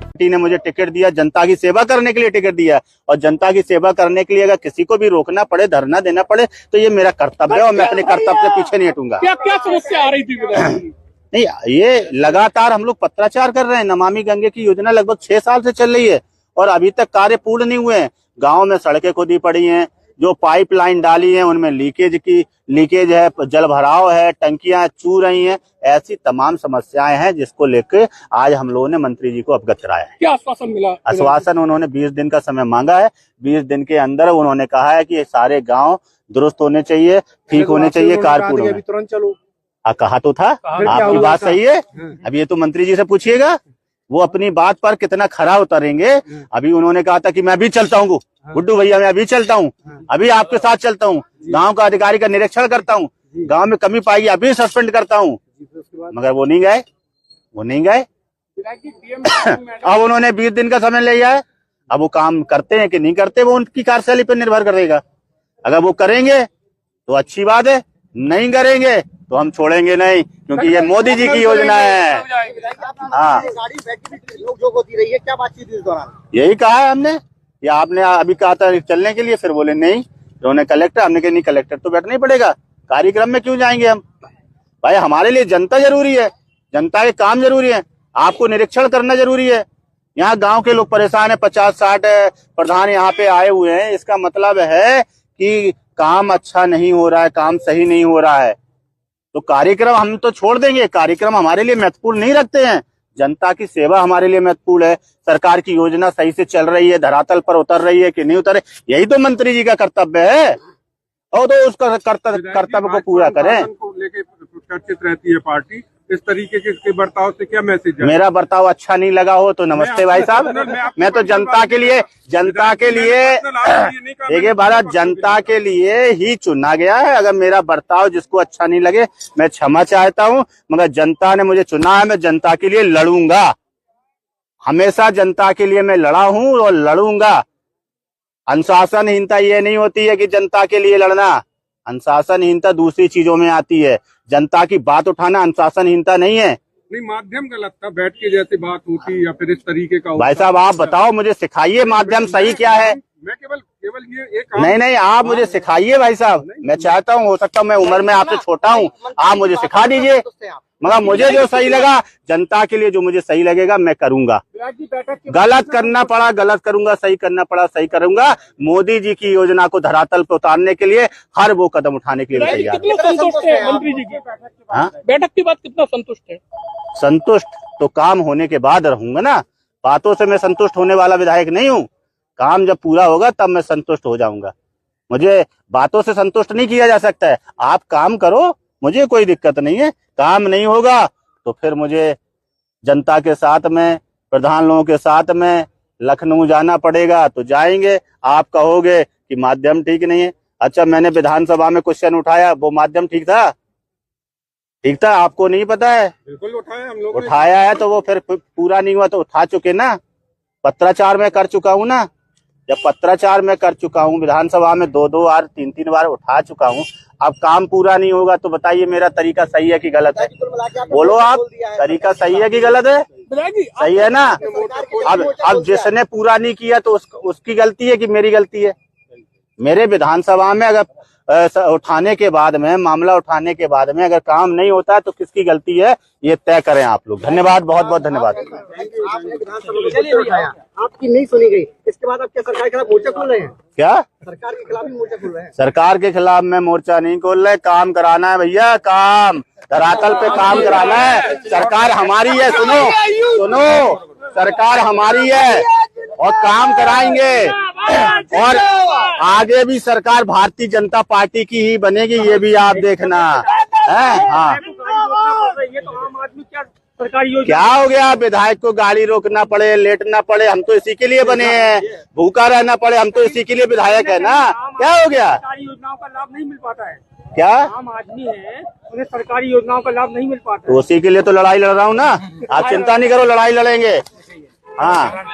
Party ने मुझे ticket दिया, जनता की सेवा करने के लिए टिकट दिया, और जनता की सेवा करने के लिए अगर किसी को भी रोकना पड़े, धरना देना पड़े, तो ये मेरा कर्तव्य है और मैं अपने कर्तव्य से पीछे नहीं हटूंगा। क्या क्या समस्या आ रही थी? नहीं, ये लगातार हम लोग पत्राचार कर रहे हैं। नमामि गंगे की योजना लगभग 6 साल से चल रही है और अभी तक कार्य पूर्ण नहीं हुए हैं। गांव में सड़कें खुदी पड़ी हैं, जो पाइपलाइन डाली है उनमें लीकेज है, जल भराव है, टंकियां चू रही हैं। ऐसी तमाम समस्याएं हैं जिसको लेकर आज हम लोगों ने मंत्री जी को अवगत कराया है। क्या आश्वासन मिला? आश्वासन उन्होंने 20 दिन का समय मांगा है। 20 दिन के अंदर उन्होंने कहा है कि ये सारे गांव दुरुस्त होने चाहिए, ठीक होने चाहिए, कारपूर्ण होने। तुरंत चलो कहा तो था, आपकी बात सही है। अब ये तो मंत्री जी से पूछिएगा, वो अपनी बात पर कितना खरा उतरेंगे। अभी उन्होंने कहा था कि मैं अभी चलता हूँ गुड्डू भैया, मैं अभी चलता हूँ, अभी आपके साथ चलता हूँ, गांव का अधिकारी का निरीक्षण करता हूँ, गांव में कमी पाई अभी सस्पेंड करता हूँ, मगर वो नहीं गए। अब उन्होंने 20 दिन का समय लिया है। अब वो काम करते हैं कि नहीं करते, वो उनकी कार्यशैली पर निर्भर करेगा। अगर वो करेंगे तो अच्छी बात है, नहीं करेंगे तो हम छोड़ेंगे नहीं, क्योंकि ये मोदी जी की योजना है। हाँ, होती रही है, क्या बातचीत इस दौरान? यही कहा है हमने, या आपने अभी कहा था चलने के लिए, फिर बोले नहीं, उन्होंने कलेक्टर, हमने कहा नहीं कलेक्टर तो बैठना ही पड़ेगा, कार्यक्रम में क्यों जाएंगे हम? भाई हमारे लिए जनता जरूरी है, जनता के काम जरूरी है, आपको निरीक्षण करना जरूरी है। यहाँ गांव के लोग परेशान है, 50-60 प्रधान यहाँ पे आए हुए हैं, इसका मतलब है कि काम अच्छा नहीं हो रहा है, काम सही नहीं हो रहा है। तो कार्यक्रम हम तो छोड़ देंगे, कार्यक्रम हमारे लिए महत्वपूर्ण नहीं रखते हैं। जनता की सेवा हमारे लिए महत्वपूर्ण है। सरकार की योजना सही से चल रही है, धरातल पर उतर रही है कि नहीं उतर, यही तो मंत्री जी का कर्तव्य है, और तो उसका कर्तव्य को पूरा करें। लेके चर्चित रहती है पार्टी, इस तरीके के बर्ताव से क्या मैसेज है? मेरा बर्ताव अच्छा नहीं लगा हो तो नमस्ते भाई साहब, मैं तो जनता के लिए देखिए भारत जनता के लिए ही चुना गया है। अगर मेरा बर्ताव जिसको अच्छा नहीं लगे, मैं क्षमा चाहता हूं, मगर जनता ने मुझे चुना है, मैं जनता के लिए लड़ूंगा। हमेशा जनता के लिए मैं लड़ा हूं और लड़ूंगा। अनुशासनहीनता ये नहीं होती है कि जनता के लिए लड़ना, अनुशासनहीनता दूसरी चीजों में आती है। जनता की बात उठाना अनुशासनहीनता नहीं है। नहीं, माध्यम गलत था, बैठ के जैसे बात होती या फिर इस तरीके का। भाई साहब आप बताओ, मुझे सिखाइए माध्यम सही क्या है। मैं केवल ये एक नहीं, आप मुझे सिखाइए भाई साहब, मैं चाहता हूँ, हो सकता है मैं उम्र में आपसे छोटा हूँ, आप मुझे सिखा दीजिए, मगर मुझे जो सही लगा, जनता के लिए जो मुझे सही लगेगा मैं करूंगा। गलत करना पड़ा गलत करूंगा, सही करना पड़ा सही करूंगा। मोदी जी की योजना को धरातल पर उतारने के लिए हर वो कदम उठाने के लिए तैयार। कितना संतुष्ट है मंत्री जी की बैठक के बाद? कितना संतुष्ट है? संतुष्ट तो काम होने के बाद रहूंगा ना, बातों से मैं संतुष्ट होने वाला विधायक नहीं हूँ। काम जब पूरा होगा तब मैं संतुष्ट हो जाऊंगा। मुझे बातों से संतुष्ट नहीं किया जा सकता है। आप काम करो, मुझे कोई दिक्कत नहीं है। काम नहीं होगा तो फिर मुझे जनता के साथ में, प्रधान लोगों के साथ में लखनऊ जाना पड़ेगा, तो जाएंगे। आप कहोगे कि माध्यम ठीक नहीं है, अच्छा मैंने विधानसभा में क्वेश्चन उठाया, वो माध्यम ठीक था? ठीक था, आपको नहीं पता है? बिल्कुल उठाया, हम लोग उठाया है, तो वो फिर पूरा नहीं हुआ तो उठा चुके ना। पत्राचार में कर चुका हूँ ना, जब पत्राचार में कर चुका हूँ, विधानसभा में 2-2 बार 3-3 बार उठा चुका हूँ। अब काम पूरा नहीं होगा तो बताइए मेरा तरीका सही है कि गलत है? बोलो आप, तरीका सही है कि गलत है? सही है ना। अब जिसने पूरा नहीं किया तो उसकी गलती है कि मेरी गलती है? मेरे विधानसभा में अगर उठाने के बाद में, मामला उठाने के बाद में अगर काम नहीं होता है तो किसकी गलती है, ये तय करें आप लोग। धन्यवाद, बहुत बहुत धन्यवाद। आपकी नहीं सुनी गई, इसके बाद आप क्या सरकार के खिलाफ मोर्चा खोल रहे हैं? क्या सरकार के खिलाफ ही मोर्चा खोल रहे हैं? सरकार के खिलाफ में मोर्चा नहीं खोल रहे, काम कराना है भैया, काम धरातल पे काम कराना है। सरकार हमारी है, सुनो, सरकार हमारी है और काम कराएंगे, और आगे भी सरकार भारतीय जनता पार्टी की ही बनेगी, ये भी आप देखना है। हाँ, क्या हो गया, विधायक को गाड़ी रोकना पड़े, लेटना पड़े, हम तो इसी के लिए बने हैं। भूखा रहना पड़े, हम तो इसी के लिए विधायक है ना। क्या हो गया? सरकारी योजनाओं का लाभ नहीं मिल पाता है। क्या आम आदमी है, उन्हें सरकारी योजनाओं का लाभ नहीं मिल पाता तो उसी के लिए तो लड़ाई लड़ रहा हूँ ना। आप चिंता नहीं करो, लड़ाई लड़ेंगे। हाँ।